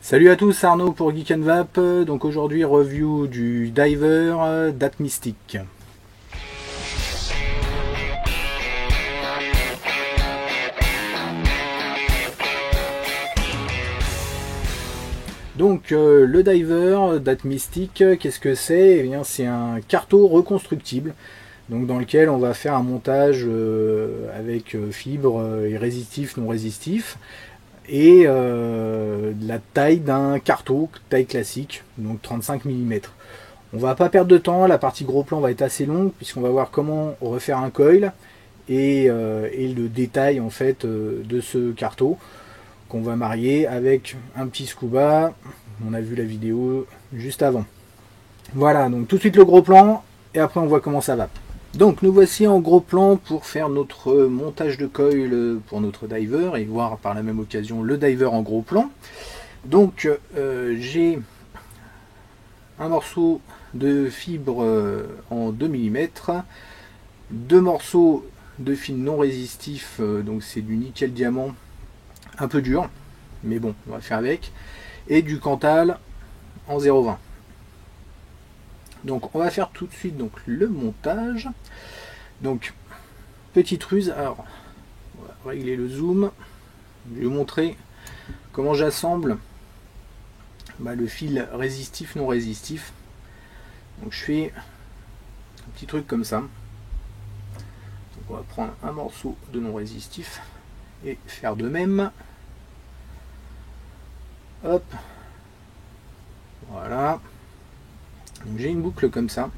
Salut à tous, Arnaud pour Geek and Vap. Donc aujourd'hui, review du diver d'Atmystic. Donc le diver d'Atmystic, qu'est-ce que c'est? Eh bien, c'est un carto reconstructible, donc dans lequel on va faire un montage avec fibres et résistif, non résistif, et de la taille d'un carto, taille classique, donc 35 mm. On va pas perdre de temps, la partie gros plan va être assez longue puisqu'on va voir comment refaire un coil et le détail en fait de ce carto qu'on va marier avec un petit scuba. On a vu la vidéo juste avant. Voilà, donc tout de suite le gros plan et après on voit comment ça va. Donc nous voici en gros plan pour faire notre montage de coil pour notre diver et voir par la même occasion le diver en gros plan. Donc j'ai un morceau de fibre en 2 mm, deux morceaux de fil non résistif, donc c'est du nickel diamant un peu dur, mais bon, on va faire avec, et du Cantal en 0,20. Donc on va faire tout de suite donc le montage. Donc petite ruse, alors on va régler le zoom, je vais vous montrer comment j'assemble le fil résistif non résistif. Donc je fais un petit truc comme ça. Donc on va prendre un morceau de non résistif et faire de même. Hop, voilà. Donc j'ai une boucle comme ça.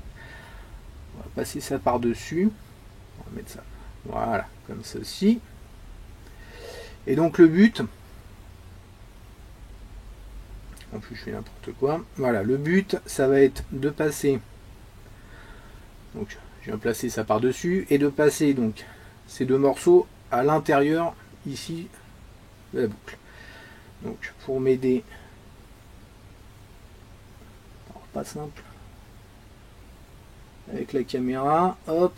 On va passer ça par dessus. On va mettre ça, voilà, comme ceci. Et donc le but, en plus je fais n'importe quoi. Voilà, le but, ça va être de passer. Donc je viens placer ça par dessus et de passer donc ces deux morceaux à l'intérieur ici de la boucle. Donc pour m'aider, pas simple, avec la caméra, hop,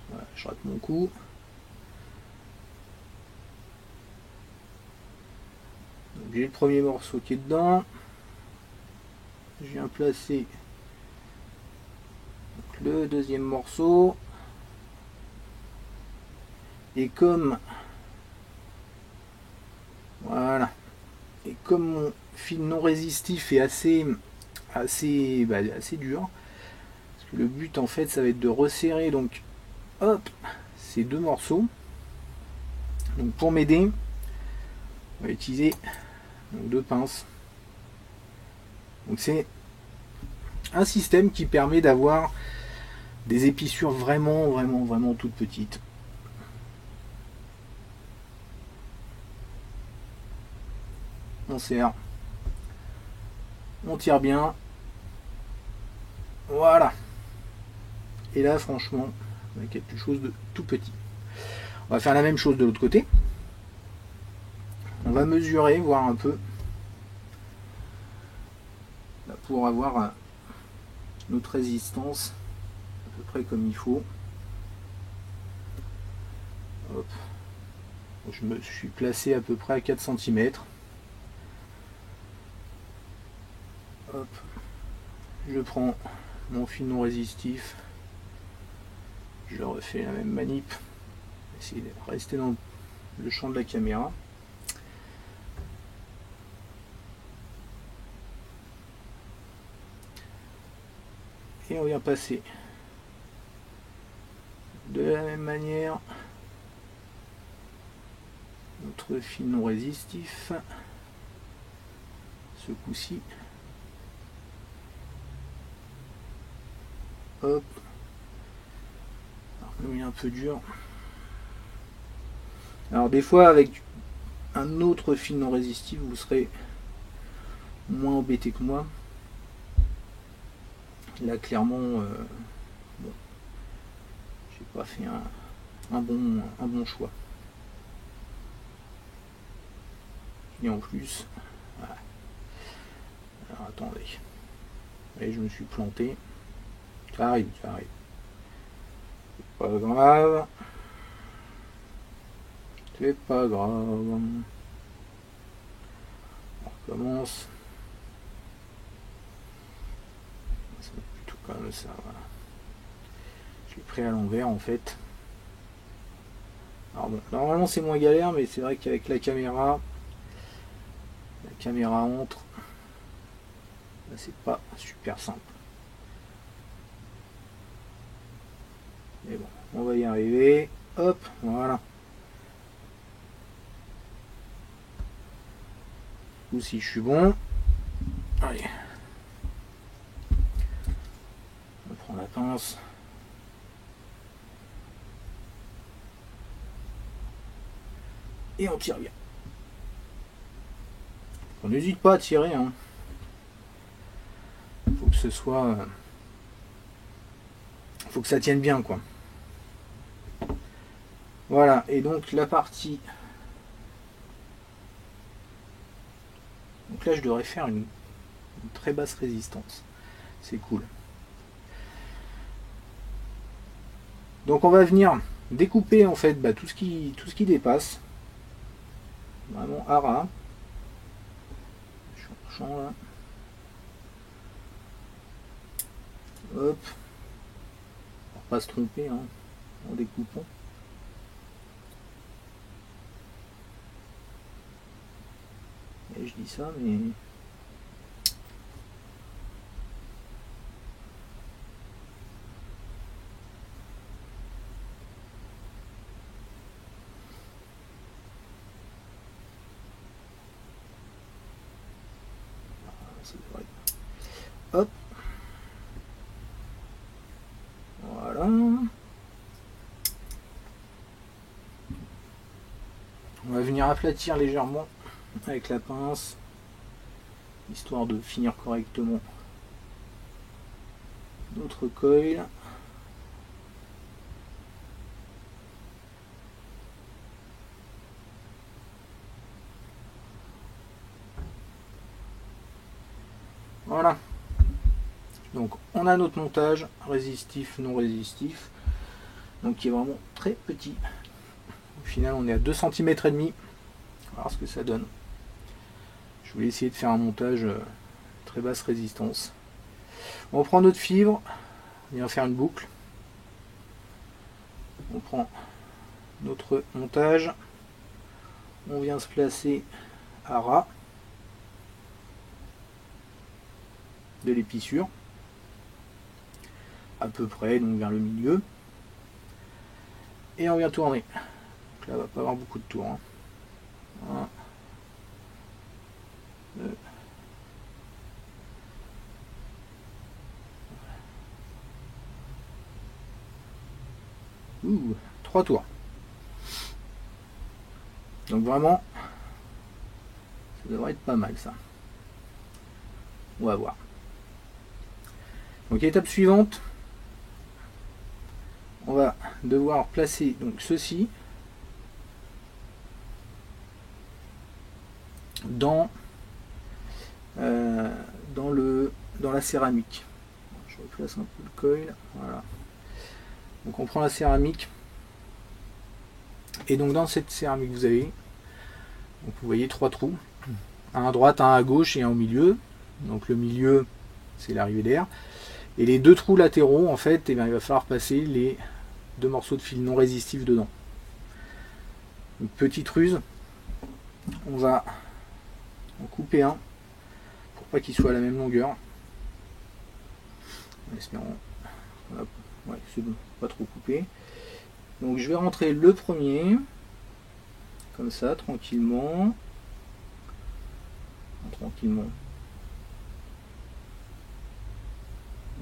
voilà, je rate mon coup. Donc j'ai le premier morceau qui est dedans, je viens placer le deuxième morceau, et comme voilà, et comme mon fil non résistif est assez dur, parce que le but en fait ça va être de resserrer donc hop ces deux morceaux. Donc pour m'aider, on va utiliser donc deux pinces. Donc c'est un système qui permet d'avoir des épissures vraiment toutes petites. On serre, on tire bien, voilà. Et là franchement, on a quelque chose de tout petit. On va faire la même chose de l'autre côté. On va mesurer, voir un peu, pour avoir notre résistance à peu près comme il faut. Hop. Je me suis placé à peu près à 4 cm. Hop. Je prends mon fil non résistif, je refais la même manip, essayer de rester dans le champ de la caméra. Et on vient passer de la même manière notre fil non résistif, ce coup-ci. Hop. Alors, comme il est un peu dur. Alors des fois avec un autre fil non résistif vous serez moins embêté que moi. Là clairement bon, j'ai pas fait un bon choix. Et en plus, voilà. Alors attendez. Et je me suis planté. Ça arrive, ça arrive. C'est pas grave. C'est pas grave. commence. C'est plutôt comme ça, voilà. Je l'ai pris à l'envers en fait. Alors bon, normalement c'est moins galère, mais c'est vrai qu'avec la caméra entre. C'est pas super simple. Mais bon, on va y arriver. Hop, voilà. Ou si je suis bon. Allez. On prend la pince. Et on tire bien. On n'hésite pas à tirer, hein. Faut que ce soit. Faut que ça tienne bien, quoi. Voilà, et donc la partie. Donc là, je devrais faire une très basse résistance. C'est cool. Donc on va venir découper en fait tout ce qui dépasse. Vraiment à ras. Champ là. Hop. Pour pas se tromper hein, en découpant. Et je dis ça mais. Hop. Voilà. On va venir aplatir légèrement avec la pince, histoire de finir correctement notre coil. Voilà. Donc on a notre montage résistif, non résistif, donc qui est vraiment très petit. Au final on est à 2 cm et demi. On va voir ce que ça donne. Je voulais essayer de faire un montage très basse résistance. On prend notre fibre, on vient faire une boucle. On prend notre montage, on vient se placer à ras de l'épissure, à peu près, donc vers le milieu, et on vient tourner. Donc là, on va pas avoir beaucoup de tours. Hein. 1, 2, 3 tours. Donc vraiment, ça devrait être pas mal ça. On va voir. Donc étape suivante, on va devoir placer donc ceci dans la céramique. Je replace un peu le coil. Voilà. Donc on prend la céramique et donc dans cette céramique vous avez, donc vous voyez 3 trous, un à droite, un à gauche et un au milieu. Donc le milieu c'est l'arrivée d'air. Et les 2 trous latéraux, en fait, eh bien, il va falloir passer les 2 morceaux de fil non résistifs dedans. Une petite ruse, on va en couper un pour pas qu'il soit à la même longueur. En espérant. Hop. Ouais, c'est bon, pas trop coupé. Donc je vais rentrer le premier, comme ça, tranquillement. Tranquillement.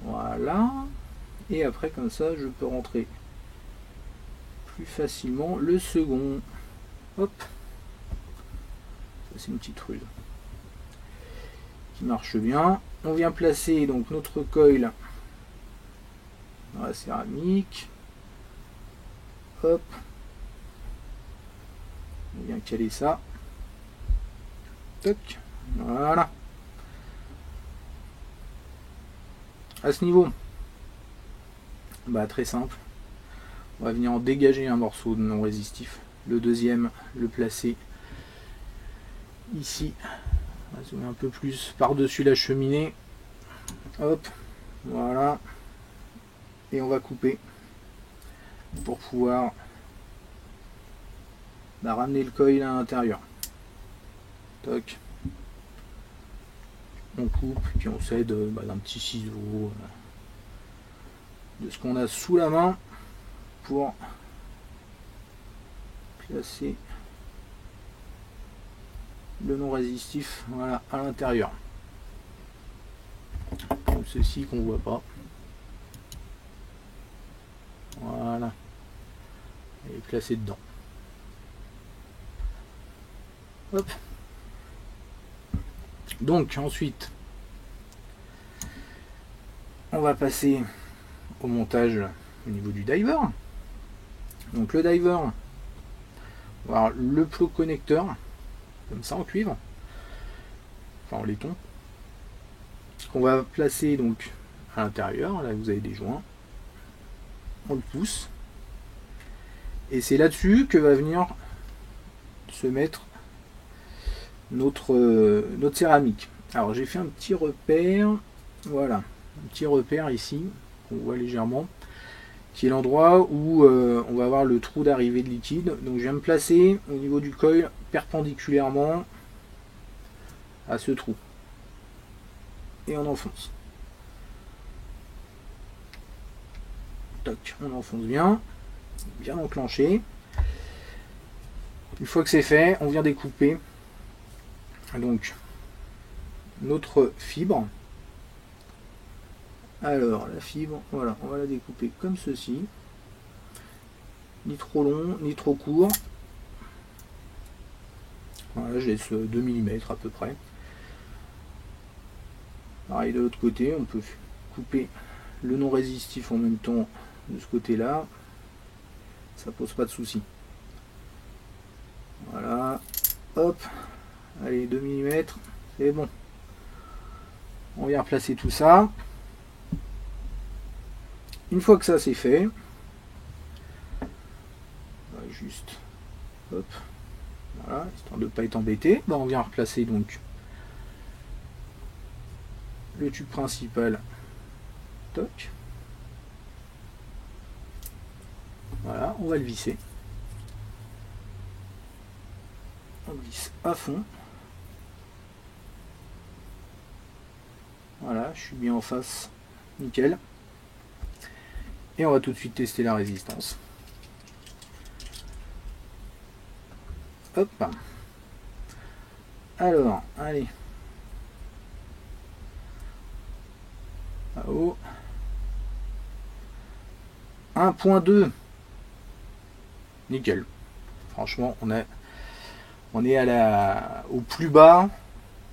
Voilà, et après comme ça je peux rentrer plus facilement le second. Hop, ça c'est une petite ruse qui marche bien. On vient placer donc notre coil dans la céramique. Hop, on vient caler ça. Toc, voilà. À ce niveau, bah, très simple, on va venir en dégager un morceau de non résistif, le deuxième le placer ici On va zoomer un peu plus par-dessus la cheminée. Hop, voilà. Et on va couper pour pouvoir ramener le coil à l'intérieur. Toc. On coupe, puis on s'aide d'un petit ciseau, de ce qu'on a sous la main pour placer le non résistif, voilà, à l'intérieur. Comme ceci qu'on voit pas. Voilà. Et placé dedans. Hop. Donc ensuite, on va passer au montage au niveau du diver. Donc le diver, on va avoir le plot connecteur, comme ça en cuivre, enfin en laiton, qu'on va placer donc à l'intérieur. Là vous avez des joints, on le pousse, et c'est là-dessus que va venir se mettre notre céramique. Alors j'ai fait un petit repère, voilà, un petit repère ici, qu'on voit légèrement, qui est l'endroit où on va avoir le trou d'arrivée de liquide. Donc je viens me placer au niveau du coil perpendiculairement à ce trou. Et on enfonce. Toc, on enfonce bien enclenché. Une fois que c'est fait, on vient découper donc notre fibre. Alors la fibre, voilà, on va la découper comme ceci, ni trop long ni trop court. Voilà, je laisse 2 mm à peu près. Pareil de l'autre côté, on peut couper le non résistif en même temps de ce côté là, ça pose pas de souci. Voilà, hop, allez, 2 mm, c'est bon. On vient replacer tout ça. Une fois que ça c'est fait, on va juste, hop, voilà, histoire de ne pas être embêté, on vient replacer donc le tube principal. Toc. Voilà, on va le visser. On visse à fond. Voilà, je suis bien en face. Nickel. Et on va tout de suite tester la résistance. Hop. Alors, allez. Là-haut. 1.2. Nickel. Franchement, on est au plus bas,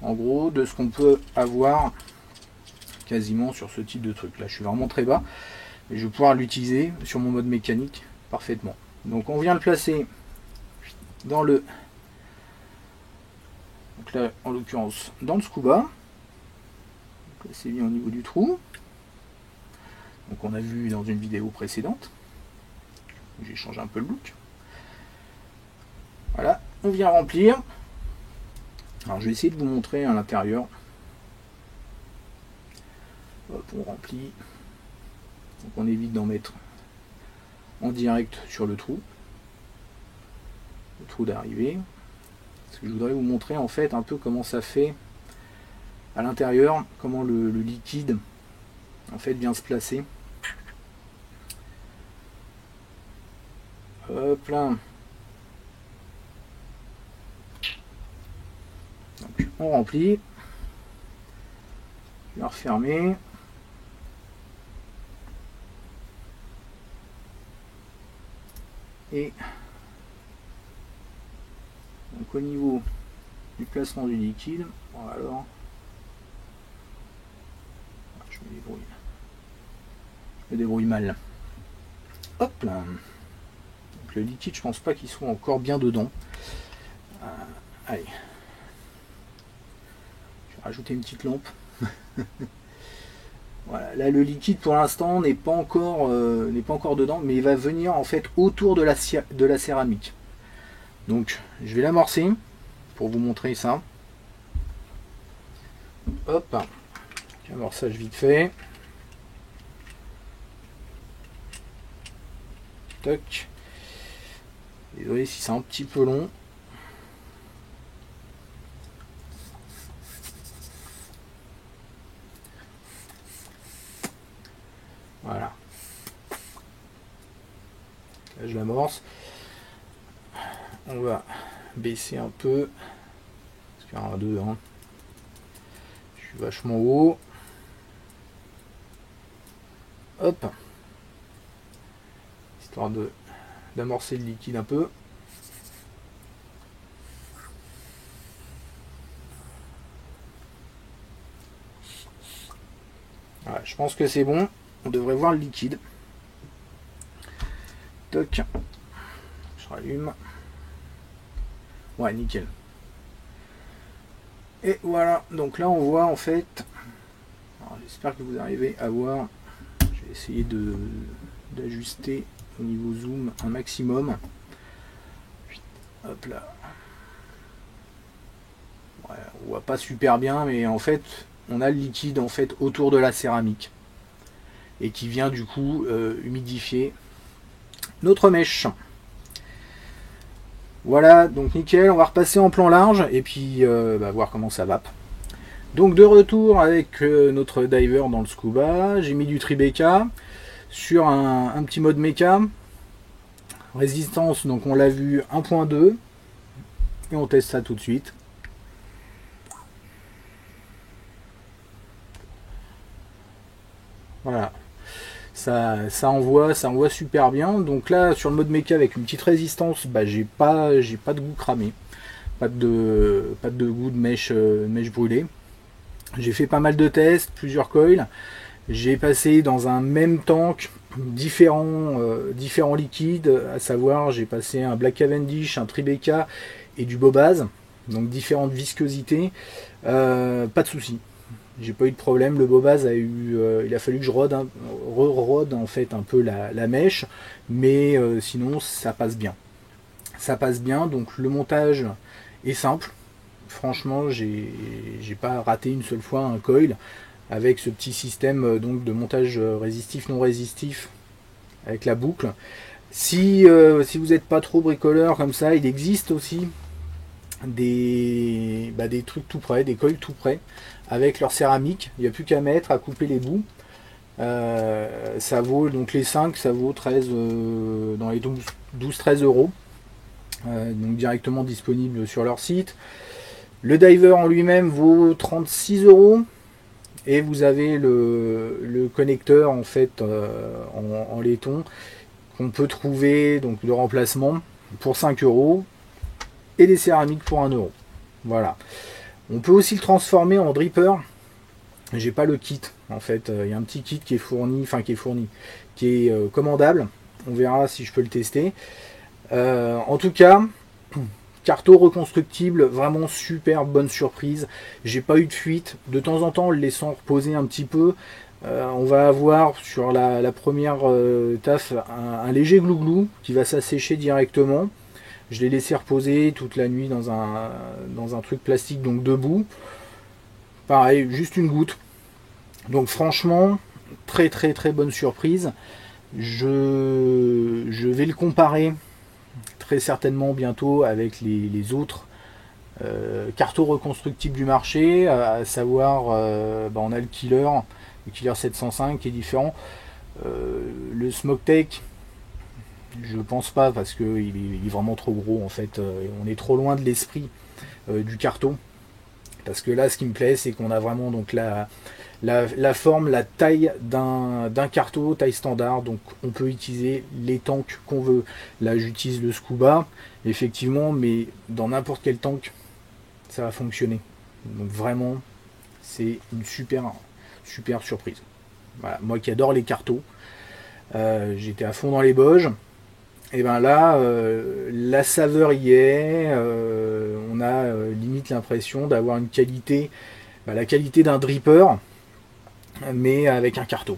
en gros, de ce qu'on peut avoir quasiment sur ce type de truc. Là, je suis vraiment très bas. Et je vais pouvoir l'utiliser sur mon mode mécanique parfaitement. Donc on vient le placer dans le, donc là en l'occurrence dans le scuba. Donc là c'est bien au niveau du trou. Donc on a vu dans une vidéo précédente. J'ai changé un peu le look. Voilà, on vient remplir. Alors je vais essayer de vous montrer à l'intérieur. Hop, on remplit. Donc on évite d'en mettre en direct sur le trou d'arrivée. Parce que je voudrais vous montrer en fait un peu comment ça fait à l'intérieur, comment le liquide en fait vient se placer. Hop là. Donc on remplit. Je vais refermer. Et donc au niveau du placement du liquide, bon alors je me débrouille mal. Hop là. Donc le liquide, je pense pas qu'il soit encore bien dedans. Allez, je vais rajouter une petite lampe. Voilà, là le liquide pour l'instant n'est pas encore dedans, mais il va venir en fait autour de la céramique. Donc je vais l'amorcer pour vous montrer ça. Hop, amorçage vite fait. Toc. Désolé si c'est un petit peu long. Voilà. Là je l'amorce. On va baisser un peu. Parce qu'il y en a deux. Hein. Je suis vachement haut. Hop. Histoire d'amorcer le liquide un peu. Voilà, je pense que c'est bon. On devrait voir le liquide. Toc. Je rallume. Ouais, nickel. Et voilà, donc là on voit en fait, j'espère que vous arrivez à voir, je vais essayer d'ajuster au niveau zoom un maximum. Hop là. Ouais, on voit pas super bien, mais en fait on a le liquide en fait autour de la céramique et qui vient du coup humidifier notre mèche. Voilà, donc nickel, on va repasser en plan large et puis voir comment ça vape. Donc de retour avec notre diver dans le scuba, j'ai mis du Tribeca sur un petit mode méca. Résistance, donc on l'a vu 1.2 et on teste ça tout de suite. Voilà. Ça envoie super bien. Donc là sur le mode méca avec une petite résistance, j'ai pas de goût cramé, pas de goût de mèche brûlée. J'ai fait pas mal de tests, plusieurs coils. J'ai passé dans un même tank différents liquides, à savoir j'ai passé un Black Cavendish, un Tribeca et du Bobaz, donc différentes viscosités. Pas de souci. J'ai pas eu de problème, le Bobaz il a fallu que je rôde en fait un peu la mèche, mais sinon ça passe bien. Ça passe bien, donc le montage est simple. Franchement, j'ai pas raté une seule fois un coil avec ce petit système donc de montage résistif non résistif avec la boucle. Si vous n'êtes pas trop bricoleur comme ça, il existe aussi des trucs tout près, des coils tout près avec leur céramique. Il n'y a plus qu'à mettre, à couper les bouts. Ça vaut donc les 5, ça vaut 13 dans les 12-13 euros. Donc directement disponible sur leur site. Le diver en lui-même vaut 36 euros. Et vous avez le connecteur en fait en laiton qu'on peut trouver, donc de remplacement pour 5 euros et des céramiques pour 1 euro. Voilà. On peut aussi le transformer en dripper. J'ai pas le kit en fait. Il y a un petit kit qui est commandable. On verra si je peux le tester. En tout cas, carto reconstructible, vraiment super bonne surprise. J'ai pas eu de fuite. De temps en temps, en le laissant reposer un petit peu, on va avoir sur la première taf un léger glouglou qui va s'assécher directement. Je l'ai laissé reposer toute la nuit dans un truc plastique, donc debout. Pareil, juste une goutte. Donc franchement, très très très bonne surprise. Je vais le comparer très certainement bientôt avec les autres cartos reconstructibles du marché, à savoir on a le Killer 705 qui est différent. Le Smoketech, je pense pas parce qu'il est vraiment trop gros en fait. On est trop loin de l'esprit du carton. Parce que là, ce qui me plaît, c'est qu'on a vraiment donc la forme, la taille d'un carton, taille standard. Donc on peut utiliser les tanks qu'on veut. Là, j'utilise le Scuba, effectivement, mais dans n'importe quel tank, ça va fonctionner. Donc vraiment, c'est une super surprise. Voilà. Moi qui adore les cartos, j'étais à fond dans les Boges. Et ben là, la saveur y est. On a limite l'impression d'avoir une qualité, la qualité d'un dripper, mais avec un carton.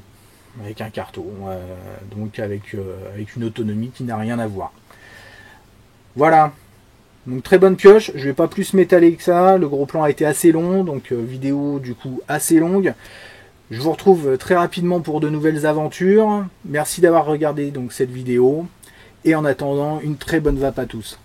Donc avec une autonomie qui n'a rien à voir. Voilà. Donc très bonne pioche, je vais pas plus m'étaler que ça, le gros plan a été assez long, donc vidéo du coup assez longue. Je vous retrouve très rapidement pour de nouvelles aventures. Merci d'avoir regardé donc cette vidéo, et en attendant, une très bonne vape à tous.